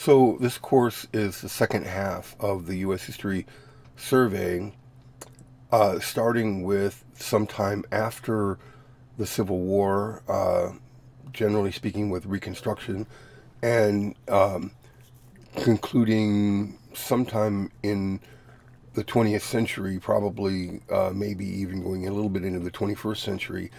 So this course is the second half of the U.S. History Survey, starting with sometime after the Civil War, generally speaking with Reconstruction, and concluding sometime in the 20th century, probably maybe even going a little bit into the 21st century.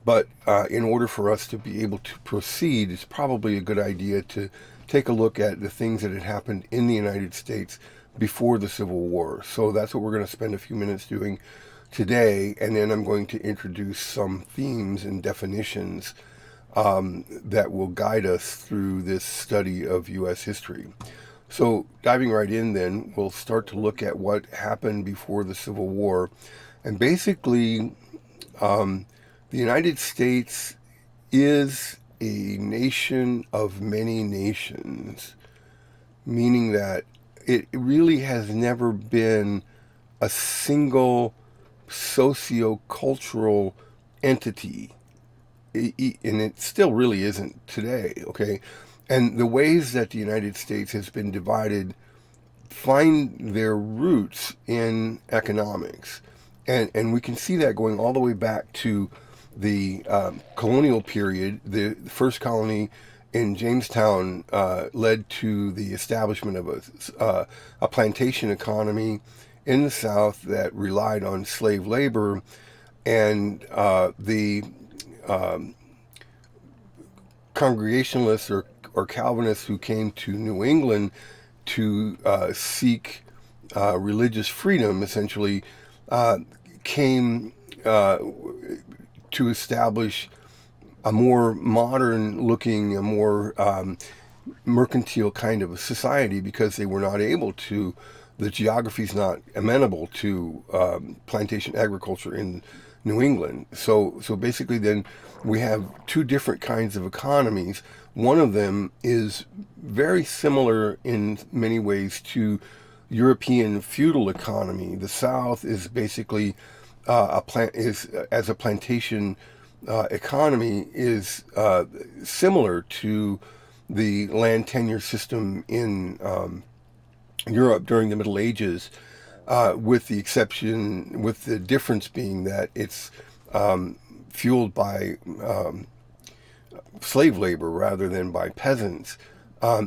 But in order for us to be able to proceed, it's probably a good idea to take a look at the things that had happened in the United States before the Civil War. So that's what we're going to spend a few minutes doing today. And then I'm going to introduce some themes and definitions that will guide us through this study of U.S. history. So, diving right in, then, we'll start to look at what happened before the Civil War. And basically, the United States is a nation of many nations, meaning that it really has never been a single socio-cultural entity. And it still really isn't today, okay? And the ways that the United States has been divided find their roots in economics. And we can see that going all the way back to the colonial period. The first colony in Jamestown led to the establishment of a plantation economy in the South that relied on slave labor, and the um, Congregationalists or Calvinists who came to New England to seek religious freedom, essentially, uh, came to establish a more modern looking, a more mercantile kind of a society because they were not able to, the geography is not amenable to plantation agriculture in New England. So basically, then we have two different kinds of economies. One of them is very similar in many ways to European feudal economy. The South is basically as a plantation economy is similar to the land tenure system in Europe during the Middle Ages, with the difference being that it's fueled by slave labor rather than by peasants.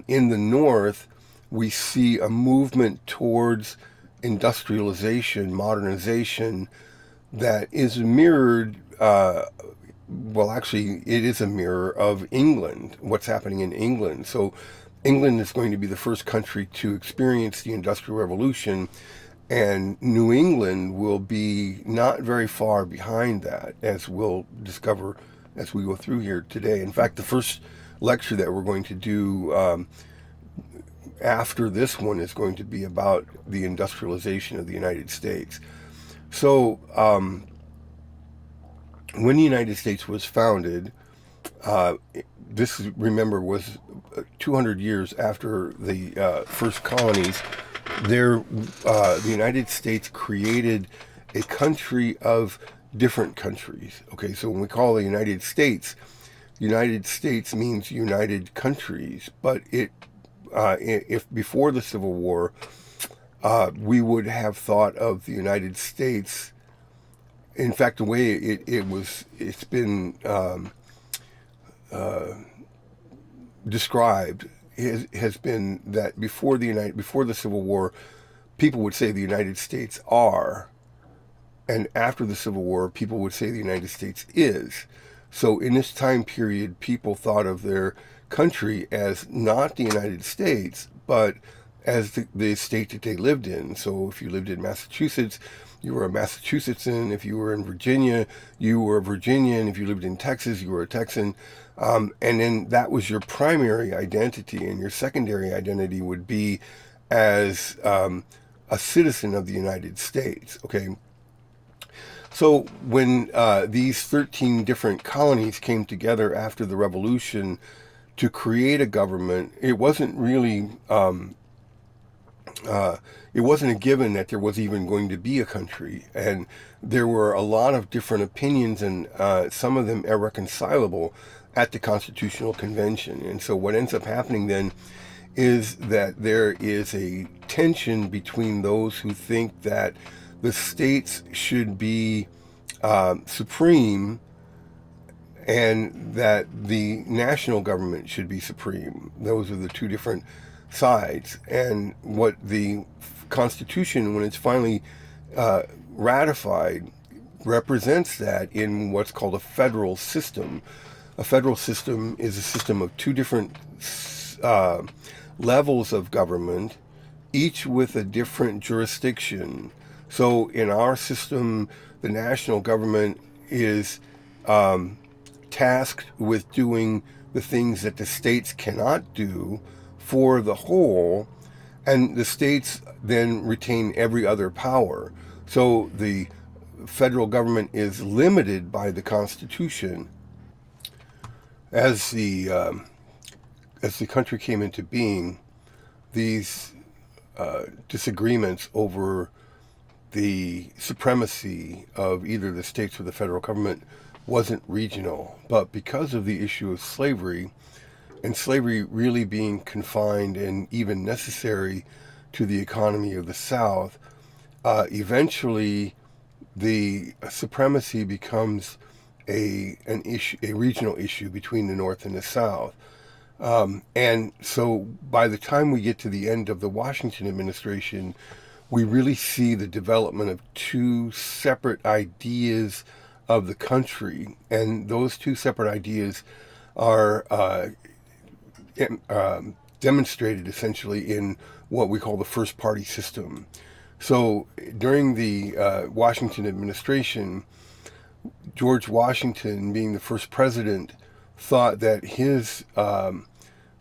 In the North, we see a movement towards industrialization, modernization that is mirrored. Well, actually, it is a mirror of England, what's happening in England. So, England is going to be the first country to experience the Industrial Revolution, and New England will be not very far behind that, as we'll discover as we go through here today. In fact, the first lecture that we're going to do after this one is going to be about the industrialization of the United States. So, when the United States was founded, uh, this, remember, was 200 years after the first colonies. The United States created a country of different countries. Okay, so when we call the United States means United Countries, but if before the Civil War, we would have thought of the United States. In fact, the way it's been described has been that before the Civil War, people would say the United States are, and after the Civil War, people would say the United States is. So in this time period, people thought of their country as not the United States, but as the state that they lived in. So if you lived in Massachusetts, you were a Massachusettsan. If you were in Virginia, you were a Virginian. If you lived in Texas, you were a Texan. And then that was your primary identity, and your secondary identity would be as a citizen of the United States. Okay, so when these 13 different colonies came together after the Revolution to create a government, uh, it wasn't a given that there was even going to be a country, and there were a lot of different opinions, and some of them irreconcilable at the Constitutional Convention. And so what ends up happening then is that there is a tension between those who think that the states should be supreme and that the national government should be supreme. Those are the two different sides. And what the Constitution, when it's finally ratified, represents that in what's called a federal system. A federal system is a system of two different uh, levels of government, each with a different jurisdiction. So in our system, the national government is tasked with doing the things that the states cannot do for the whole, and the states then retain every other power. So the federal government is limited by the Constitution. As the country came into being, these disagreements over the supremacy of either the states or the federal government wasn't regional. But because of the issue of slavery, and slavery really being confined and even necessary to the economy of the South, eventually the supremacy becomes an issue, a regional issue between the North and the South. And so by the time we get to the end of the Washington administration, we really see the development of two separate ideas of the country. And those two separate ideas are demonstrated essentially in what we call the first party system. So during the Washington administration, George Washington, being the first president, thought that his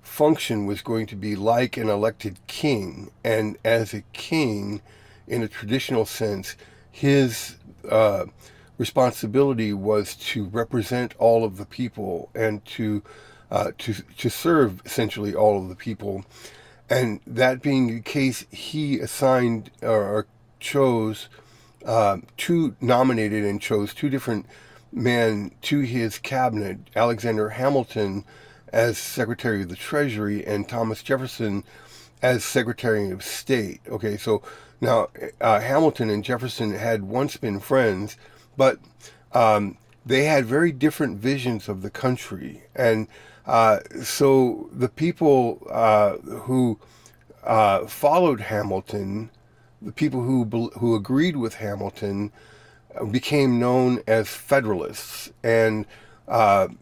function was going to be like an elected king. And as a king, in a traditional sense, his responsibility was to represent all of the people and to serve essentially all of the people. And that being the case, he assigned or chose nominated and chose two different men to his cabinet: Alexander Hamilton as Secretary of the Treasury and Thomas Jefferson as Secretary of State. Okay, so now Hamilton and Jefferson had once been friends, but they had very different visions of the country. And so the people who followed Hamilton, the people who agreed with Hamilton, became known as Federalists. And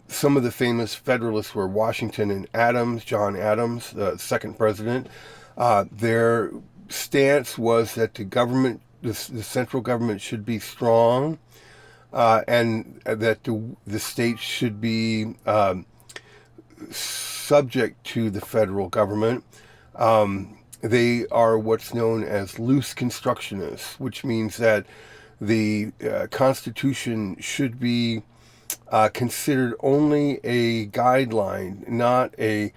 some of the famous Federalists were Washington and Adams, John Adams, the second president. Their stance was that the central government should be strong, and that the states should be subject to the federal government. They are what's known as loose constructionists, which means that the Constitution should be considered only a guideline, not a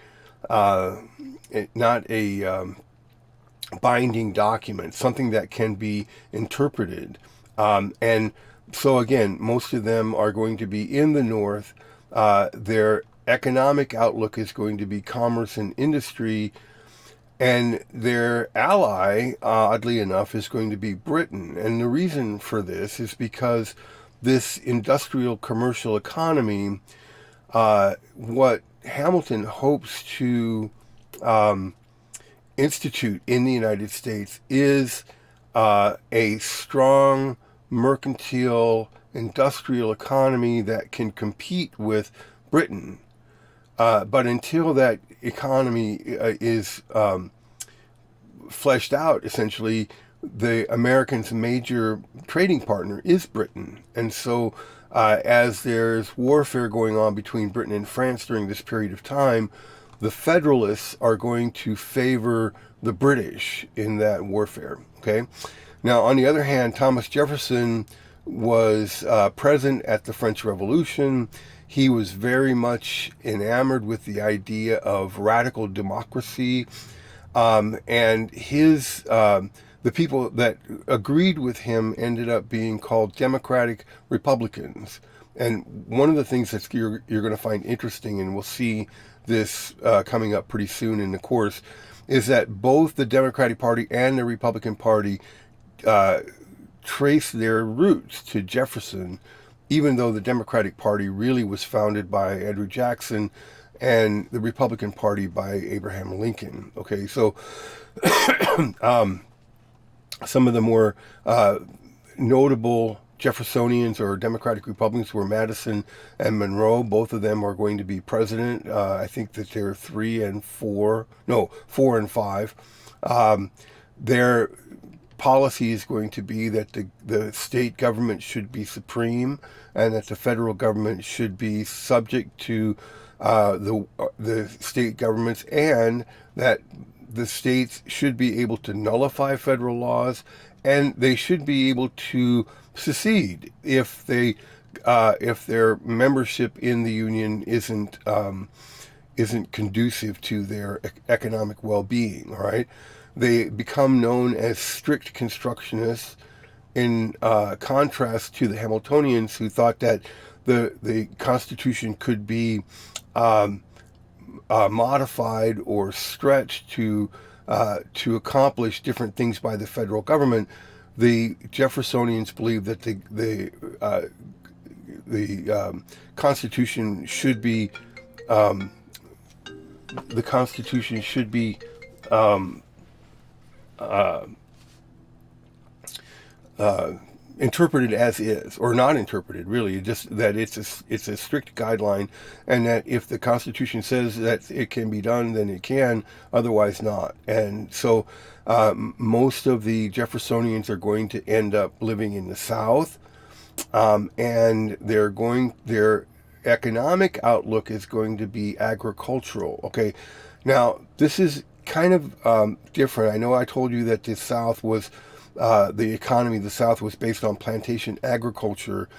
binding document, something that can be interpreted. And so again, most of them are going to be in the North. Their economic outlook is going to be commerce and industry, and their ally, oddly enough, is going to be Britain. And the reason for this is because this industrial commercial economy, what Hamilton hopes to institute in the United States is a strong mercantile industrial economy that can compete with Britain. But until that economy is fleshed out, essentially, the Americans' major trading partner is Britain. And so as there's warfare going on between Britain and France during this period of time, the Federalists are going to favor the British in that warfare. Okay. Now, on the other hand, Thomas Jefferson was present at the French Revolution. He was very much enamored with the idea of radical democracy, and his the people that agreed with him ended up being called Democratic Republicans. And one of the things that you're going to find interesting, and we'll see this coming up pretty soon in the course, is that both the Democratic Party and the Republican Party uh, trace their roots to Jefferson, even though the Democratic Party really was founded by Andrew Jackson and the Republican Party by Abraham Lincoln. Okay, so some of the more notable Jeffersonians or Democratic Republicans were Madison and Monroe. Both of them are going to be president. I think that they're 4 and 5. Their policy is going to be that the state government should be supreme and that the federal government should be subject to the state governments, and that the states should be able to nullify federal laws, and they should be able to secede if their membership in the union isn't conducive to their economic well-being. All right, they become known as strict constructionists, in contrast to the Hamiltonians, who thought that the Constitution could be modified or stretched to accomplish different things by the federal government. The Jeffersonians believed that the Constitution should be the Constitution should be um, uh, uh, interpreted as is, or not interpreted really, just that it's a strict guideline, and that if the Constitution says that it can be done, then it can, otherwise not. And so most of the Jeffersonians are going to end up living in the South, and their economic outlook is going to be agricultural. Okay, now this is kind of different. I know I told you that the South was the economy of the South was based on plantation agriculture.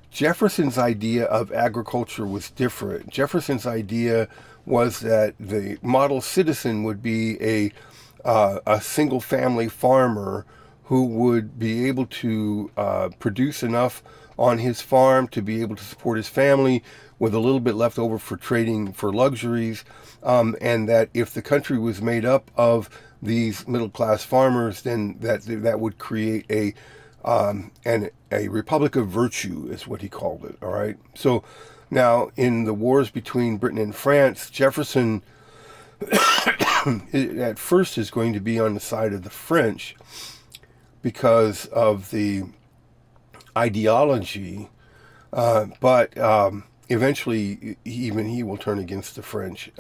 Jefferson's idea of agriculture was different. Jefferson's idea was that the model citizen would be a single family farmer who would be able to produce enough on his farm to be able to support his family, with a little bit left over for trading for luxuries, and that if the country was made up of these middle class farmers, then that would create a republic of virtue, is what he called it. All right. So now in the wars between Britain and France, Jefferson at first is going to be on the side of the French because of the ideology, but eventually even he will turn against the French.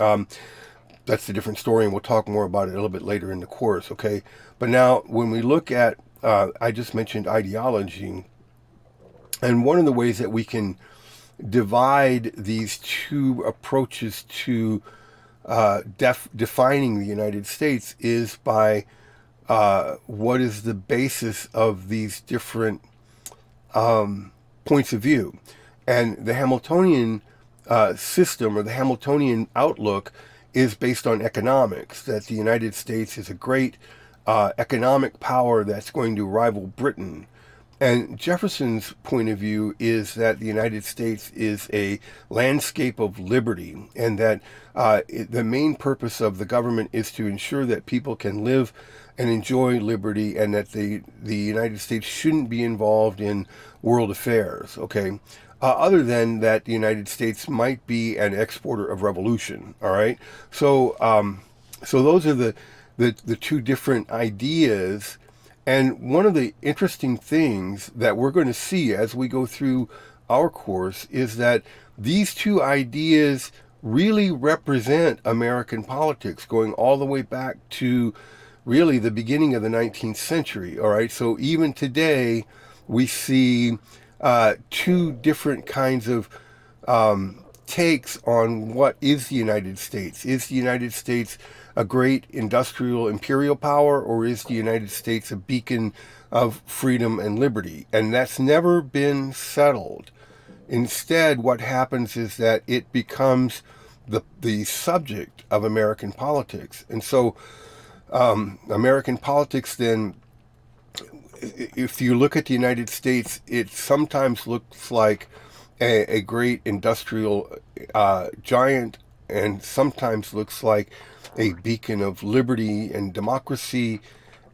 That's a different story, and we'll talk more about it a little bit later in the course, okay? But now, when we look at, I just mentioned ideology, and one of the ways that we can divide these two approaches to defining the United States is by what is the basis of these different points of view. And the Hamiltonian system, or the Hamiltonian outlook, is based on economics, that the United States is a great economic power that's going to rival Britain. And Jefferson's point of view is that the United States is a landscape of liberty, and that the main purpose of the government is to ensure that people can live and enjoy liberty, and that the United States shouldn't be involved in world affairs, okay? Other than that, the United States might be an exporter of revolution, all right? So, so those are the two different ideas. And one of the interesting things that we're going to see as we go through our course is that these two ideas really represent American politics, going all the way back to really the beginning of the 19th century. All right, so even today we see two different kinds of takes on what is the United States. Is the United States a great industrial imperial power, or is the United States a beacon of freedom and liberty? And that's never been settled. Instead, what happens is that it becomes the subject of American politics. And so American politics then, if you look at the United States, it sometimes looks like a great industrial giant, and sometimes looks like a beacon of liberty and democracy.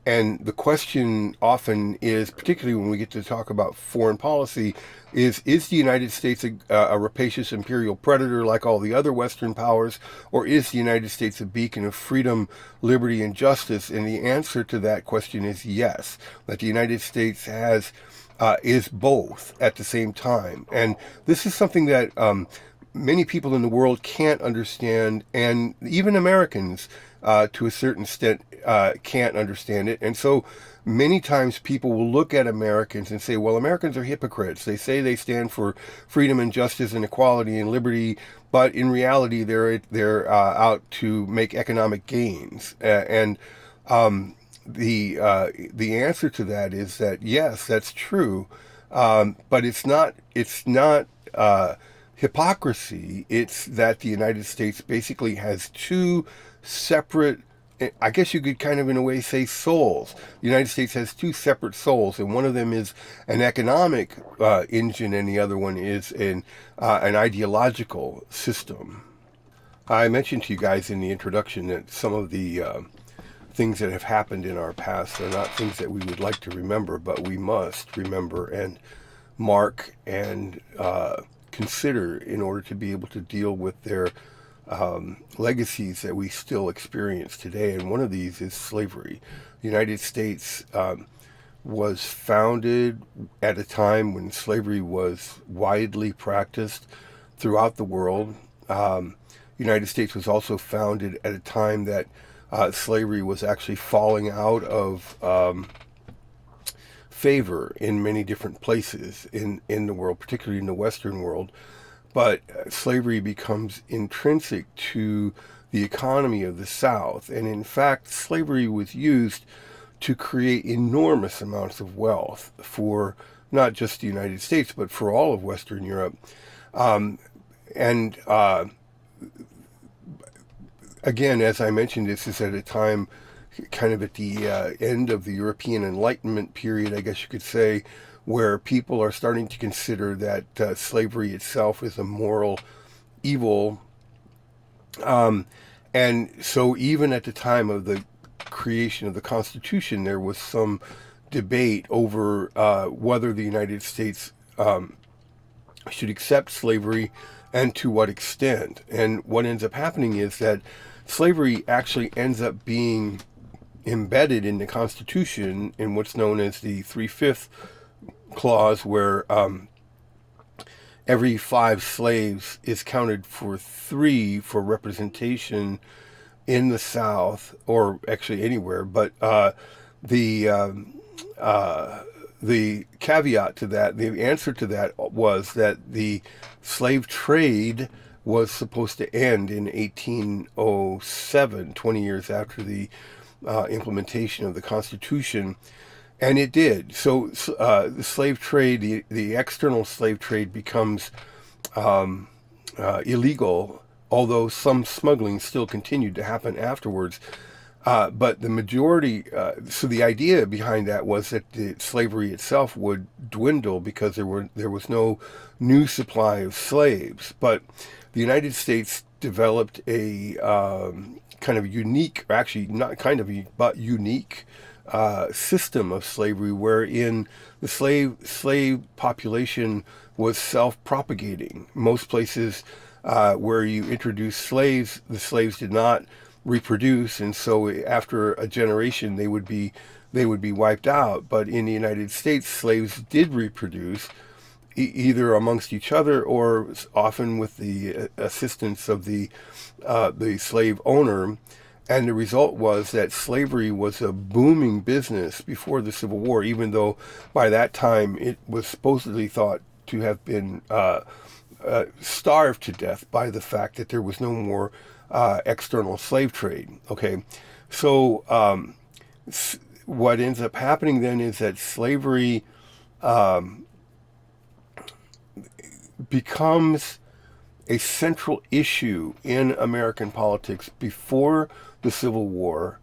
And the question often is, particularly when we get to talk about foreign policy, is the United States a rapacious imperial predator like all the other Western powers, or is the United States a beacon of freedom, liberty, and justice? And the answer to that question is yes, that the United States is both at the same time. And this is something that many people in the world can't understand, and even Americans, to a certain extent, can't understand it. And so many times people will look at Americans and say, well, Americans are hypocrites. They say they stand for freedom and justice and equality and liberty, but in reality, they're out to make economic gains. And the answer to that is that yes, that's true, but it's not hypocrisy. It's that the United States basically has two separate. I guess you could kind of, in a way, say souls. The United States has two separate souls, and one of them is an economic engine, and the other one is an ideological system. I mentioned to you guys in the introduction that some of the things that have happened in our past are not things that we would like to remember, but we must remember and mark and consider in order to be able to deal with their legacies that we still experience today. And one of these is slavery. The United States was founded at a time when slavery was widely practiced throughout the world. The United States was also founded at a time that slavery was actually falling out of favor in many different places in the world, particularly in the Western world. But slavery becomes intrinsic to the economy of the South. And in fact, slavery was used to create enormous amounts of wealth for not just the United States, but for all of Western Europe. And again, as I mentioned, this is at a time kind of at the end of the European Enlightenment period, I guess you could say, where people are starting to consider that slavery itself is a moral evil. And so even at the time of the creation of the Constitution, there was some debate over whether the United States should accept slavery and to what extent. And what ends up happening is that slavery actually ends up being embedded in the Constitution in what's known as the 3/5 clause, where every 5 slaves is counted for 3 for representation in the South, or actually anywhere. But the the caveat to that, the answer to that, was that the slave trade was supposed to end in 1807, 20 years after the implementation of the Constitution. And it did. So the slave trade, the external slave trade, becomes illegal, although some smuggling still continued to happen afterwards. But the majority, so the idea behind that was that the slavery itself would dwindle because there was no new supply of slaves. But the United States developed a kind of unique, or actually not kind of, but unique system of slavery, wherein the slave population was self-propagating. Most places where you introduced slaves, the slaves did not reproduce, and so after a generation they would be wiped out. But in the United States, slaves did reproduce, either amongst each other or often with the assistance of the slave owner. And the result was that slavery was a booming business before the Civil War, even though by that time it was supposedly thought to have been starved to death by the fact that there was no more external slave trade. Okay, so what ends up happening then is that slavery becomes a central issue in American politics before the Civil War,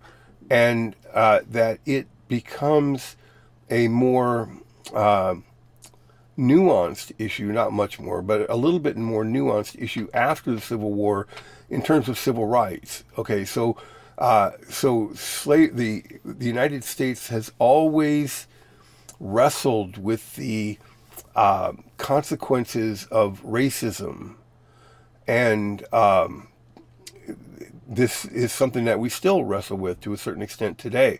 and that it becomes a more nuanced issue, not much more, but a little bit more nuanced issue after the Civil War in terms of civil rights. Okay, the United States has always wrestled with the consequences of racism, and this is something that we still wrestle with to a certain extent today.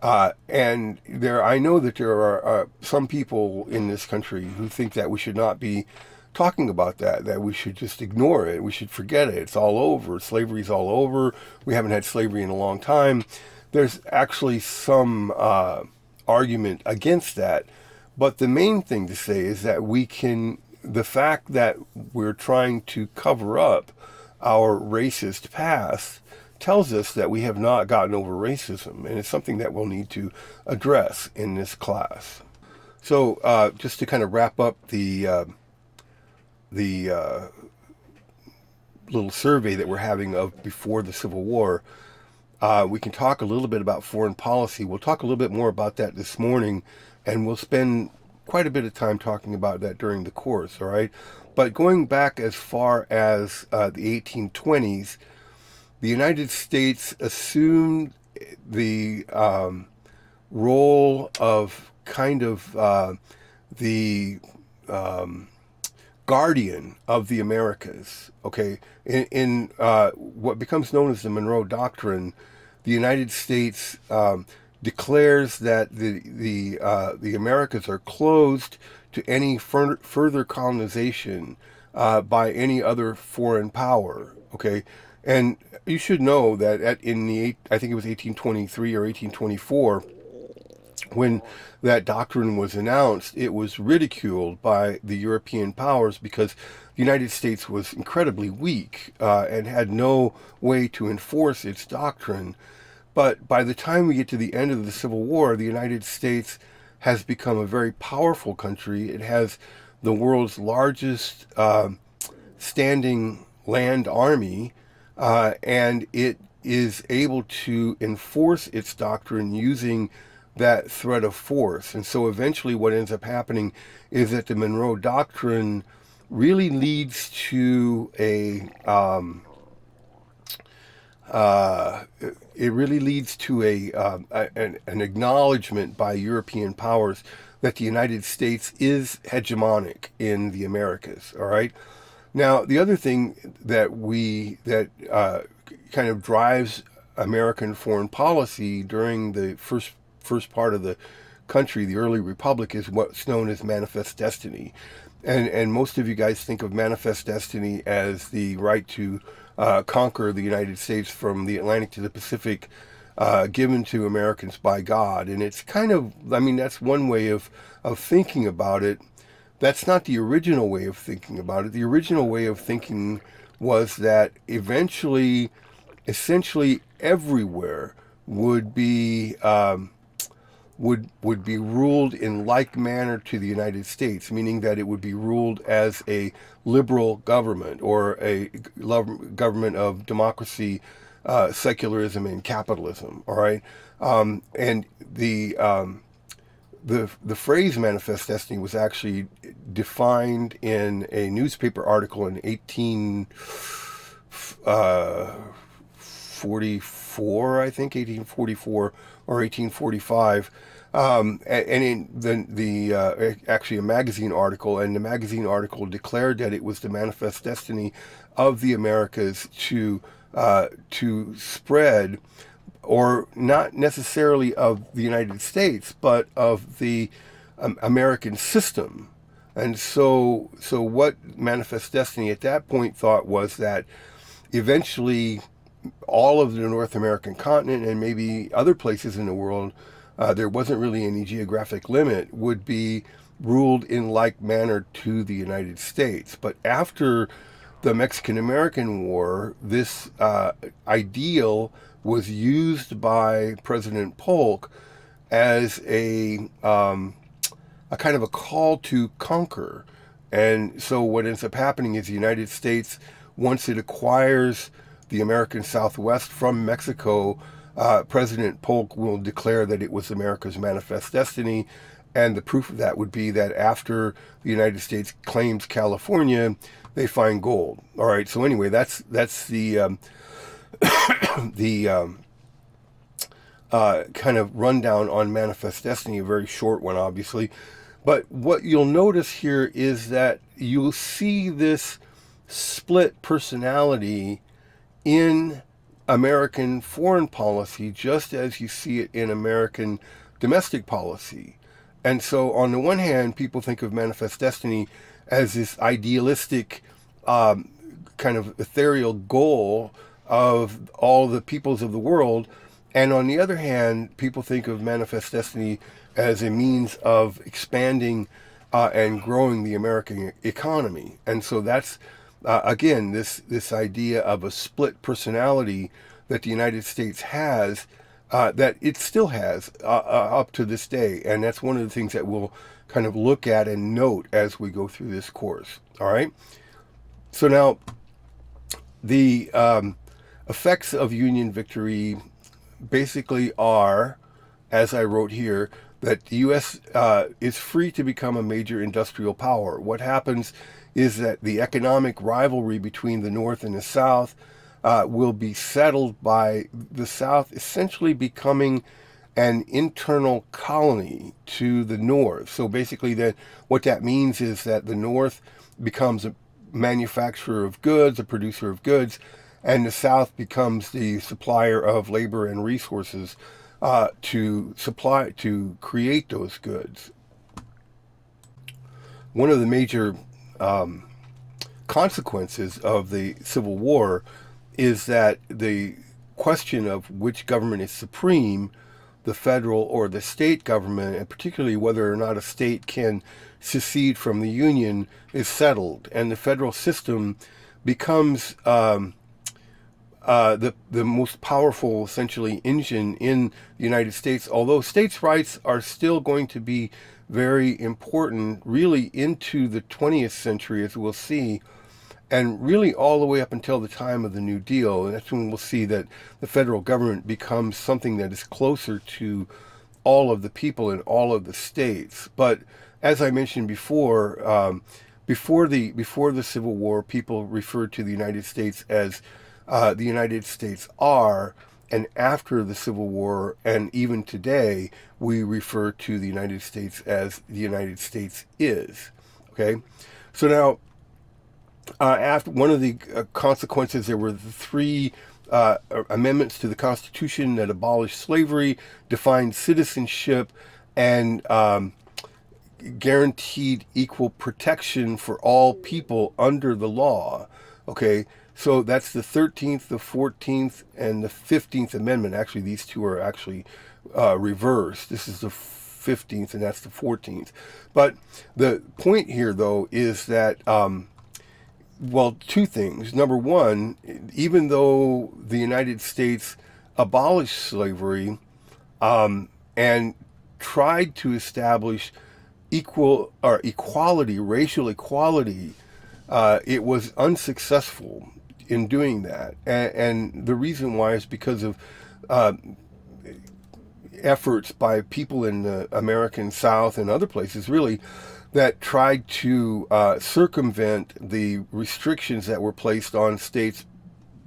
I know that there are some people in this country who think that we should not be talking about that, that we should just ignore it, we should forget it. It's all over. Slavery's all over. We haven't had slavery in a long time. There's actually some argument against that. But the main thing to say is that the fact that we're trying to cover up our racist past tells us that we have not gotten over racism, and it's something that we'll need to address in this class. So, just to kind of wrap up the little survey that we're having of before the Civil War, we can talk a little bit about foreign policy. We'll talk a little bit more about that this morning, and we'll spend quite a bit of time talking about that during the course, all right? But going back as far as the 1820s, the United States assumed the role of kind of the guardian of the Americas. Okay, in what becomes known as the Monroe Doctrine, the United States declares that the Americas are closed to any further colonization by any other foreign power. Okay, and you should know that I think it was 1823 or 1824, when that doctrine was announced, it was ridiculed by the European powers because the United States was incredibly weak and had no way to enforce its doctrine. But by the time we get to the end of the Civil War, the United States has become a very powerful country. It has the world's largest standing land army, and it is able to enforce its doctrine using that threat of force. And so eventually what ends up happening is that the Monroe Doctrine really leads to an acknowledgement by European powers that the United States is hegemonic in the Americas. All right. Now, the other thing that kind of drives American foreign policy during the first part of the country, the early republic, is what's known as manifest destiny. And most of you guys think of manifest destiny as the right to conquer the United States from the Atlantic to the Pacific, given to Americans by God. And it's kind of, I mean, that's one way of thinking about it. That's not the original way of thinking about it. The original way of thinking was that eventually, essentially everywhere would be would be ruled in like manner to the United States, meaning that it would be ruled as a liberal government or a government of democracy, secularism, and capitalism. All right, and the phrase "manifest destiny" was actually defined in a newspaper article in 1844, I think 1844 or 1845. And in actually a magazine article, and the magazine article declared that it was the manifest destiny of the Americas to spread, or not necessarily of the United States, but of the American system. And so what manifest destiny at that point thought was that eventually all of the North American continent, and maybe other places in the world, there wasn't really any geographic limit, would be ruled in like manner to the United States. But after the Mexican-American War, this ideal was used by President Polk as a kind of a call to conquer. And so what ends up happening is the United States, once it acquires the American Southwest from Mexico, President Polk will declare that it was America's manifest destiny, And the proof of that would be that after the United States claims California, they find gold. All right. So anyway, that's the kind of rundown on Manifest Destiny, a very short one, obviously. But what you'll notice here is that you'll see this split personality in American foreign policy just as you see it in American domestic policy. And so, on the one hand, people think of Manifest Destiny as this idealistic, kind of ethereal goal of all the peoples of the world. And on the other hand, people think of Manifest Destiny as a means of expanding and growing the American economy. And so that's, again, this idea of a split personality that the United States has, that it still has up to this day. And that's one of the things that we'll kind of look at and note as we go through this course. All right. So now the effects of Union victory basically are, as I wrote here, that the U.S. Is free to become a major industrial power. What happens is that the economic rivalry between the North and the South will be settled by the South essentially becoming an internal colony to the North. So basically, that what that means is that the North becomes a manufacturer of goods, a producer of goods, and the South becomes the supplier of labor and resources to create those goods. One of the major consequences of the Civil War is that the question of which government is supreme, the federal or the state government, and particularly whether or not a state can secede from the Union, is settled, and the federal system becomes the most powerful, essentially, engine in the United States. Although states' rights are still going to be very important, really into the 20th century, as we'll see, and really all the way up until the time of the New Deal. And that's when we'll see that the federal government becomes something that is closer to all of the people in all of the states. But as I mentioned before, before the Civil War, people referred to the United States as the United States are, and after the Civil War, and even today, we refer to the United States as the United States is. Okay, so now, after one of the consequences, there were the three amendments to the Constitution that abolished slavery, defined citizenship, and guaranteed equal protection for all people under the law. Okay, so that's the 13th, the 14th, and the 15th Amendment. Actually, these two are actually reversed. This is the 15th, and that's the 14th. But the point here, though, is that, well, two things. Number one, even though the United States abolished slavery and tried to establish equality, racial equality, it was unsuccessful in doing that. And the reason why is because of efforts by people in the American South and other places, really, that tried to circumvent the restrictions that were placed on states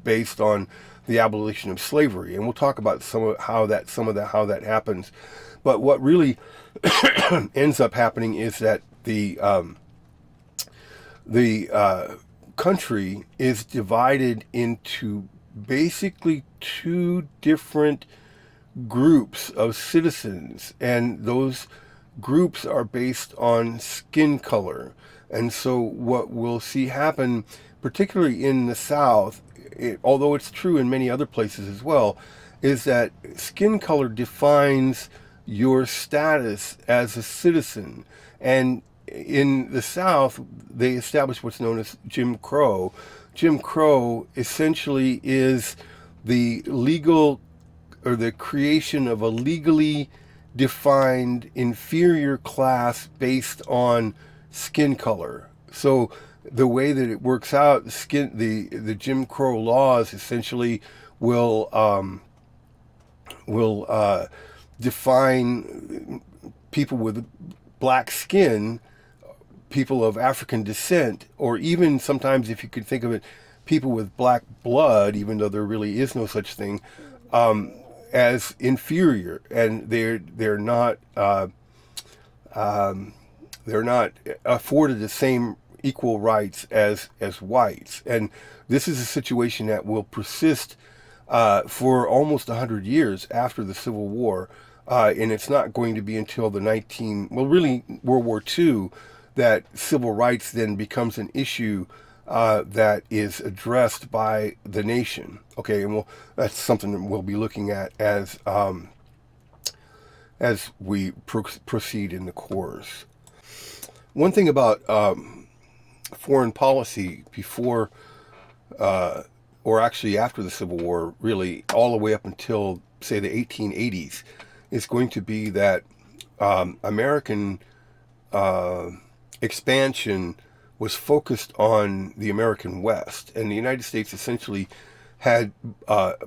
based on the abolition of slavery. And we'll talk about how that happens. But what really ends up happening is that the country is divided into basically two different groups of citizens, and those groups are based on skin color. And so what we'll see happen, particularly in the South, although it's true in many other places as well, is that skin color defines your status as a citizen. And in the South, they established what's known as Jim Crow. Jim Crow essentially is the legal, or the creation of a legally defined inferior class based on skin color. So the way that it works out, the Jim Crow laws essentially will define people with black skin, people of African descent, or even sometimes, if you could think of it, people with black blood, even though there really is no such thing, as inferior, and they're not afforded the same equal rights as whites. And this is a situation that will persist for almost 100 years after the Civil War. And it's not going to be until really World War II, that civil rights then becomes an issue that is addressed by the nation. Okay, and that's something that we'll be looking at as we proceed in the course. One thing about foreign policy before, or actually after the Civil War, really all the way up until, say, the 1880s, is going to be that American expansion was focused on the American West, and the United States essentially had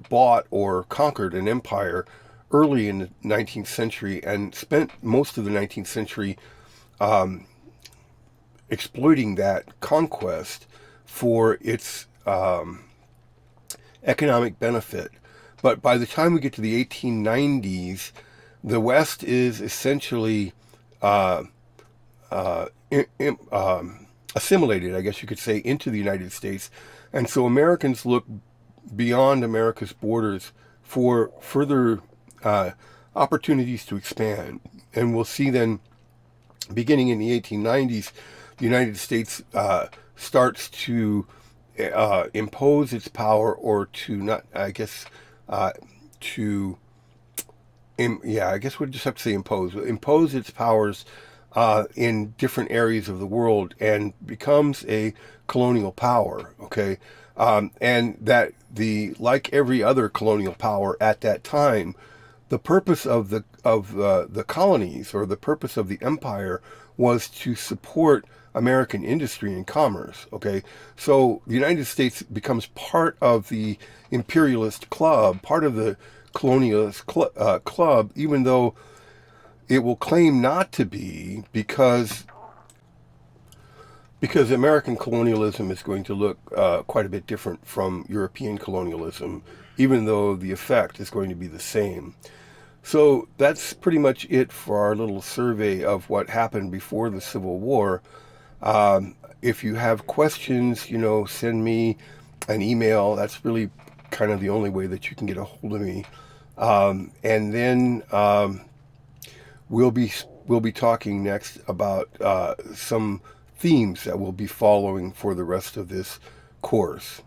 bought or conquered an empire early in the 19th century and spent most of the 19th century exploiting that conquest for its economic benefit. But by the time we get to the 1890s, the West is essentially assimilated, I guess you could say, into the United States. And so Americans look beyond America's borders for further opportunities to expand. And we'll see then, beginning in the 1890s, the United States starts to impose its power, or to not, I guess, I guess we'd just have to say impose its powers in different areas of the world, and becomes a colonial power. Okay, and that like every other colonial power at that time, the purpose of the colonies, or the purpose of the empire, was to support American industry and commerce. Okay, so the United States becomes part of the imperialist club, part of the colonialist club, even though it will claim not to be, because American colonialism is going to look quite a bit different from European colonialism, even though the effect is going to be the same. So that's pretty much it for our little survey of what happened before the Civil War. If you have questions, send me an email. That's really kind of the only way that you can get a hold of me. And then we'll be talking next about some themes that we'll be following for the rest of this course.